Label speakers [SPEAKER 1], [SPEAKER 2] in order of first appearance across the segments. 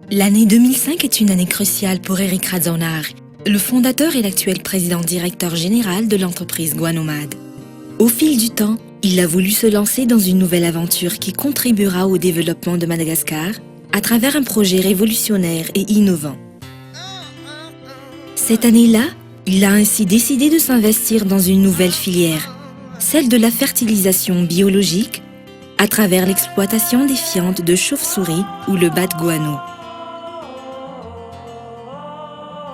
[SPEAKER 1] L'année 2005 est une année cruciale pour Eric Razonnar, le fondateur et l'actuel président-directeur général de l'entreprise Guanomad. Au fil du temps, il a voulu se lancer dans une nouvelle aventure qui contribuera au développement de Madagascar à travers un projet révolutionnaire et innovant. Cette année-là, il a ainsi décidé de s'investir dans une nouvelle filière, celle de la fertilisation biologique, à travers l'exploitation des fientes de chauve-souris ou le bat guano.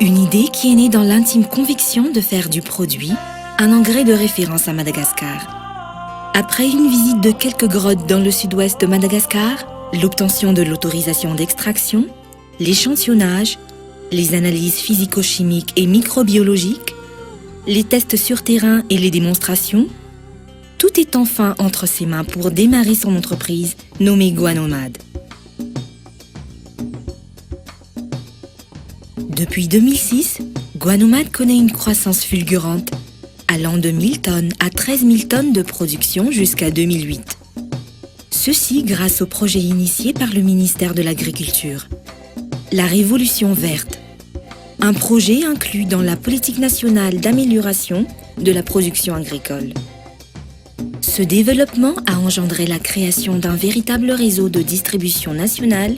[SPEAKER 1] Une idée qui est née dans l'intime conviction de faire du produit un engrais de référence à Madagascar. Après une visite de quelques grottes dans le sud-ouest de Madagascar, l'obtention de l'autorisation d'extraction, l'échantillonnage, les analyses physico-chimiques et microbiologiques, les tests sur terrain et les démonstrations, tout est enfin entre ses mains pour démarrer son entreprise nommée Guanomad. Depuis 2006, Guanomad connaît une croissance fulgurante, allant de 1000 tonnes à 13 000 tonnes de production jusqu'à 2008. Ceci grâce au projet initié par le ministère de l'Agriculture, la Révolution verte, un projet inclus dans la politique nationale d'amélioration de la production agricole. Ce développement a engendré la création d'un véritable réseau de distribution nationale,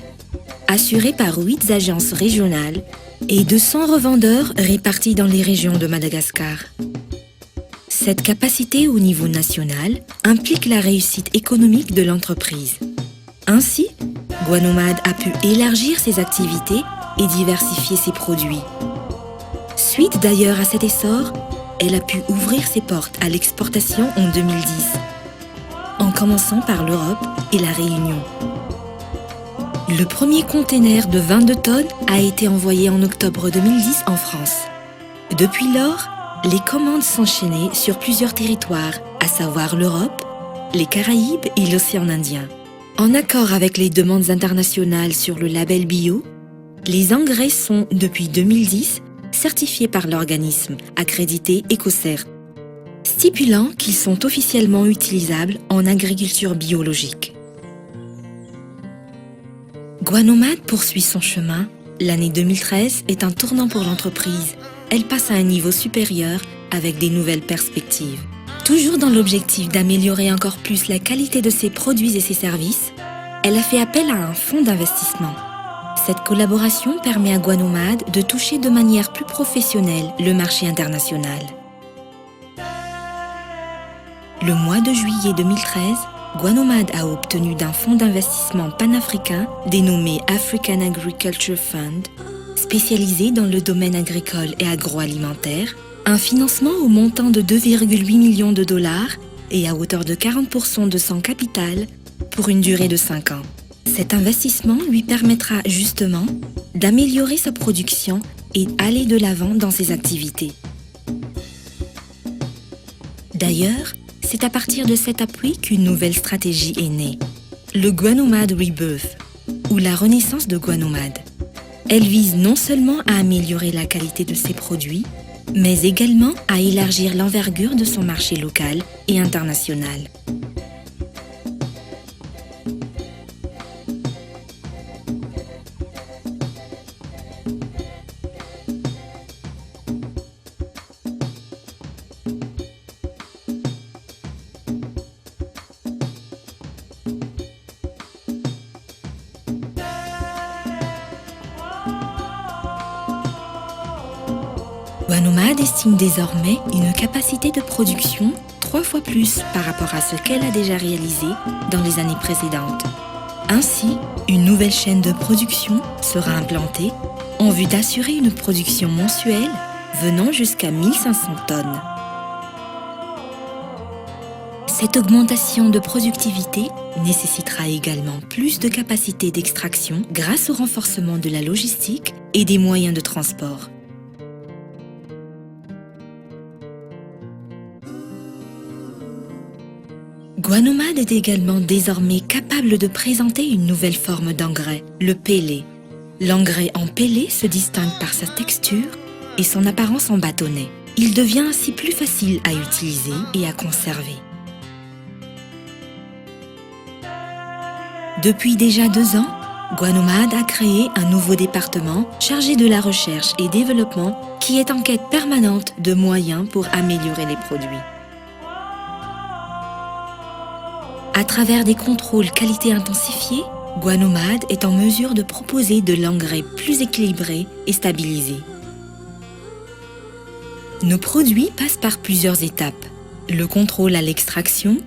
[SPEAKER 1] assuré par 8 agences régionales et 200 revendeurs répartis dans les régions de Madagascar. Cette capacité au niveau national implique la réussite économique de l'entreprise. Ainsi, Guanomad a pu élargir ses activités et diversifier ses produits. Suite d'ailleurs à cet essor, elle a pu ouvrir ses portes à l'exportation en 2010, en commençant par l'Europe et la Réunion. Le premier container de 22 tonnes a été envoyé en octobre 2010 en France. Depuis lors, les commandes s'enchaînaient sur plusieurs territoires, à savoir l'Europe, les Caraïbes et l'océan Indien. En accord avec les demandes internationales sur le label bio, les engrais sont, depuis 2010, certifiés par l'organisme accrédité EcoCert, stipulant qu'ils sont officiellement utilisables en agriculture biologique. Guanomad poursuit son chemin. L'année 2013 est un tournant pour l'entreprise. Elle passe à un niveau supérieur avec des nouvelles perspectives. Toujours dans l'objectif d'améliorer encore plus la qualité de ses produits et ses services, elle a fait appel à un fonds d'investissement. Cette collaboration permet à Guanomad de toucher de manière plus professionnelle le marché international. Le mois de juillet 2013, Guanomad a obtenu d'un fonds d'investissement panafricain dénommé African Agriculture Fund, spécialisé dans le domaine agricole et agroalimentaire, un financement au montant de 2,8 millions de dollars et à hauteur de 40% de son capital pour une durée de 5 ans. Cet investissement lui permettra justement d'améliorer sa production et aller de l'avant dans ses activités. D'ailleurs, c'est à partir de cet appui qu'une nouvelle stratégie est née, le Guanomad Rebirth, ou la renaissance de Guanomad. Elle vise non seulement à améliorer la qualité de ses produits, mais également à élargir l'envergure de son marché local et international. Guanomad estime désormais une capacité de production 3 fois plus par rapport à ce qu'elle a déjà réalisé dans les années précédentes. Ainsi, une nouvelle chaîne de production sera implantée en vue d'assurer une production mensuelle venant jusqu'à 1500 tonnes. Cette augmentation de productivité nécessitera également plus de capacité d'extraction grâce au renforcement de la logistique et des moyens de transport. Guanomad est également désormais capable de présenter une nouvelle forme d'engrais, le pellé. L'engrais en pellé se distingue par sa texture et son apparence en bâtonnet. Il devient ainsi plus facile à utiliser et à conserver. Depuis déjà 2 ans, Guanomad a créé un nouveau département chargé de la recherche et développement qui est en quête permanente de moyens pour améliorer les produits. À travers des contrôles qualité intensifiés, Guanomad est en mesure de proposer de l'engrais plus équilibré et stabilisé. Nos produits passent par plusieurs étapes. Le contrôle à l'extraction,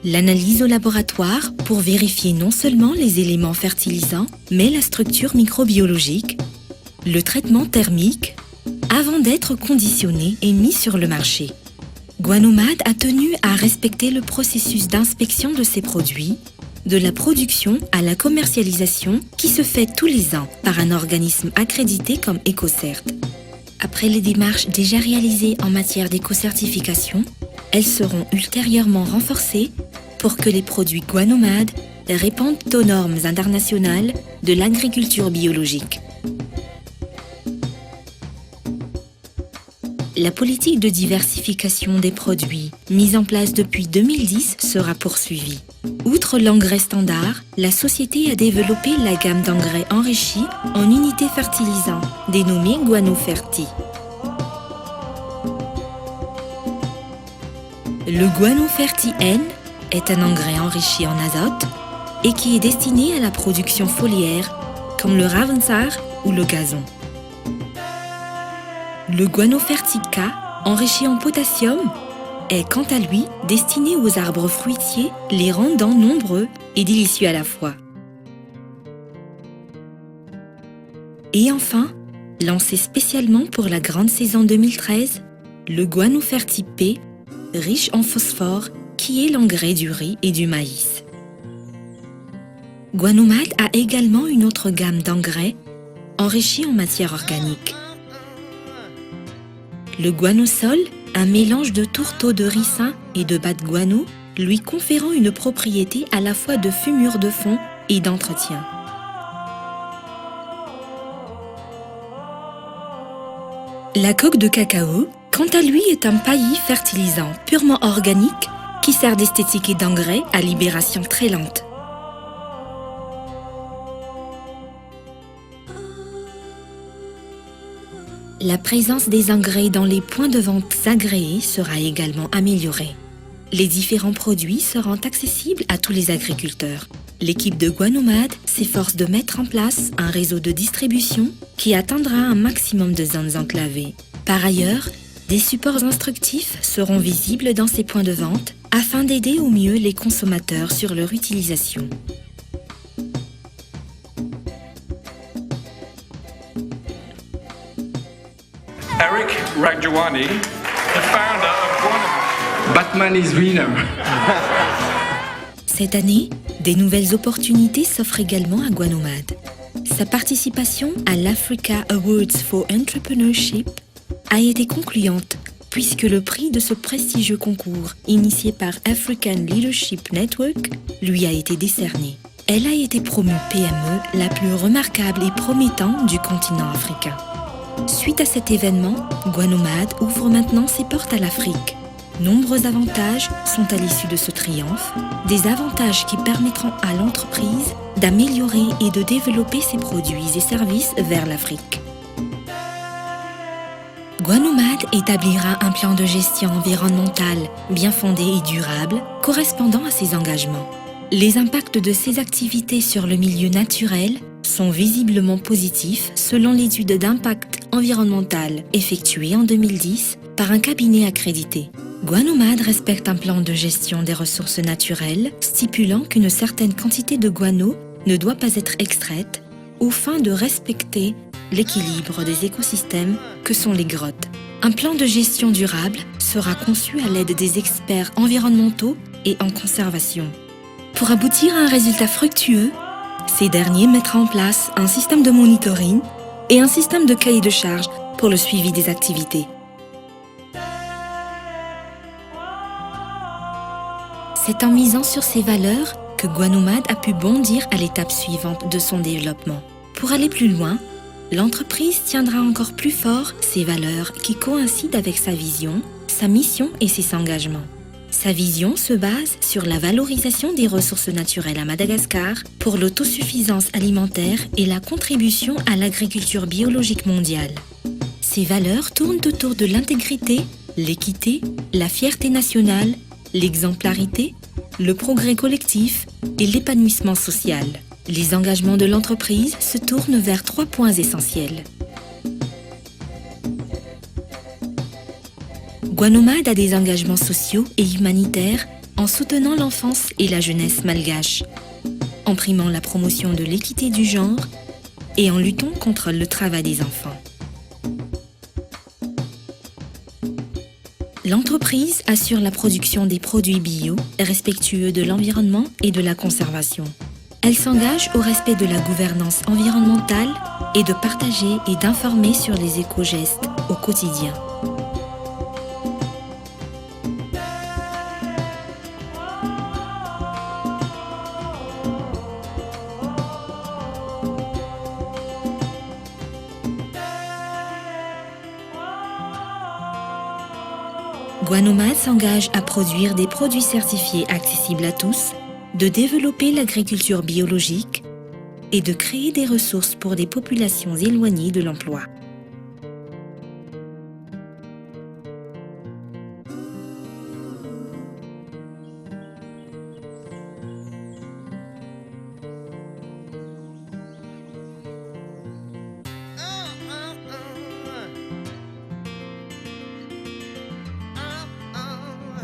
[SPEAKER 1] l'analyse au laboratoire pour vérifier non seulement les éléments fertilisants, mais la structure microbiologique, le traitement thermique, avant d'être conditionné et mis sur le marché. Guanomad a tenu à respecter le processus d'inspection de ses produits, de la production à la commercialisation qui se fait tous les ans par un organisme accrédité comme EcoCert. Après les démarches déjà réalisées en matière d'éco-certification, elles seront ultérieurement renforcées pour que les produits Guanomad répondent aux normes internationales de l'agriculture biologique. La politique de diversification des produits mise en place depuis 2010 sera poursuivie. Outre l'engrais standard, la société a développé la gamme d'engrais enrichis en unités fertilisants, dénommée GuanoFerti. Le GuanoFerti N est un engrais enrichi en azote et qui est destiné à la production foliaire, comme le ravensar ou le gazon. Le GuanoFerti K, enrichi en potassium, est quant à lui destiné aux arbres fruitiers, les rendant nombreux et délicieux à la fois. Et enfin, lancé spécialement pour la grande saison 2013, le GuanoFerti P, riche en phosphore, qui est l'engrais du riz et du maïs. Guanomad a également une autre gamme d'engrais enrichis en matière organique. Le Guanosol, un mélange de tourteaux de ricin et de bas de guano, lui conférant une propriété à la fois de fumure de fond et d'entretien. La coque de cacao, quant à lui, est un paillis fertilisant purement organique qui sert d'esthétique et d'engrais à libération très lente. La présence des engrais dans les points de vente agréés sera également améliorée. Les différents produits seront accessibles à tous les agriculteurs. L'équipe de Guanomad s'efforce de mettre en place un réseau de distribution qui atteindra un maximum de zones enclavées. Par ailleurs, des supports instructifs seront visibles dans ces points de vente afin d'aider au mieux les consommateurs sur leur utilisation.
[SPEAKER 2] Eric Rajwani, the founder of Guanomad.
[SPEAKER 3] Batman is winner.
[SPEAKER 1] Cette année, des nouvelles opportunités s'offrent également à Guanomad. Sa participation à l'Africa Awards for Entrepreneurship a été concluante puisque le prix de ce prestigieux concours, initié par African Leadership Network, lui a été décerné. Elle a été promue PME la plus remarquable et promettante du continent africain. Suite à cet événement, Guanomad ouvre maintenant ses portes à l'Afrique. Nombreux avantages sont à l'issue de ce triomphe, des avantages qui permettront à l'entreprise d'améliorer et de développer ses produits et services vers l'Afrique. Guanomad établira un plan de gestion environnementale bien fondé et durable, correspondant à ses engagements. Les impacts de ses activités sur le milieu naturel sont visiblement positifs selon l'étude d'impact environnemental effectuée en 2010 par un cabinet accrédité. Guanomad respecte un plan de gestion des ressources naturelles stipulant qu'une certaine quantité de guano ne doit pas être extraite aux fins de respecter l'équilibre des écosystèmes que sont les grottes. Un plan de gestion durable sera conçu à l'aide des experts environnementaux et en conservation. Pour aboutir à un résultat fructueux, ces derniers mettront en place un système de monitoring et un système de cahier de charges pour le suivi des activités. C'est en misant sur ces valeurs que Guanomad a pu bondir à l'étape suivante de son développement. Pour aller plus loin, l'entreprise tiendra encore plus fort ses valeurs qui coïncident avec sa vision, sa mission et ses engagements. Sa vision se base sur la valorisation des ressources naturelles à Madagascar pour l'autosuffisance alimentaire et la contribution à l'agriculture biologique mondiale. Ses valeurs tournent autour de l'intégrité, l'équité, la fierté nationale, l'exemplarité, le progrès collectif et l'épanouissement social. Les engagements de l'entreprise se tournent vers 3 points essentiels. Guanomad a des engagements sociaux et humanitaires en soutenant l'enfance et la jeunesse malgache, en primant la promotion de l'équité du genre et en luttant contre le travail des enfants. L'entreprise assure la production des produits bio, respectueux de l'environnement et de la conservation. Elle s'engage au respect de la gouvernance environnementale et de partager et d'informer sur les éco-gestes au quotidien. Guanomad s'engage à produire des produits certifiés accessibles à tous, de développer l'agriculture biologique et de créer des ressources pour des populations éloignées de l'emploi.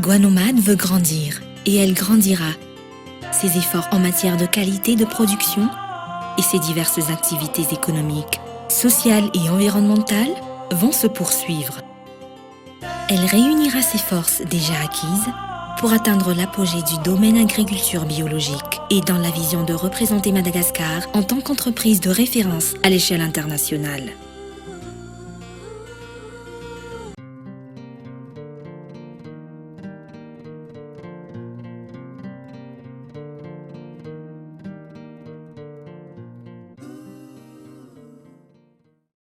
[SPEAKER 1] Guanomad veut grandir et elle grandira. Ses efforts en matière de qualité de production et ses diverses activités économiques, sociales et environnementales vont se poursuivre. Elle réunira ses forces déjà acquises pour atteindre l'apogée du domaine agriculture biologique et dans la vision de représenter Madagascar en tant qu'entreprise de référence à l'échelle internationale.